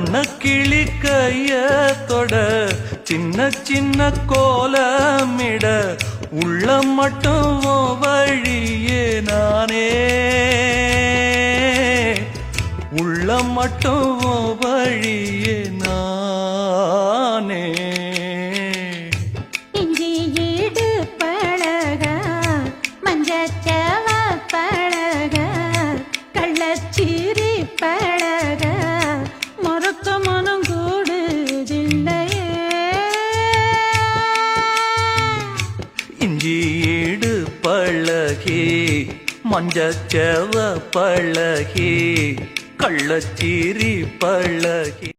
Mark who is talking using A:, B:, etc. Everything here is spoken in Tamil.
A: வண்ணக்கிளி கைய தொட சின்ன சின்ன கோலமிட உள்ளம் மட்டும் வழியே நானே உள்ளம் மட்டும் வழியே நானே
B: இஞ்சி ஈடு பழக மஞ்சச்சவ பழக கள்ளச்சீரி பழக மொறக்க மனம் கூடுதில்லையே
A: இஞ்சி ஈடு பழகி மஞ்சச்சவ பழகி கள்ளச்சீரி பழகி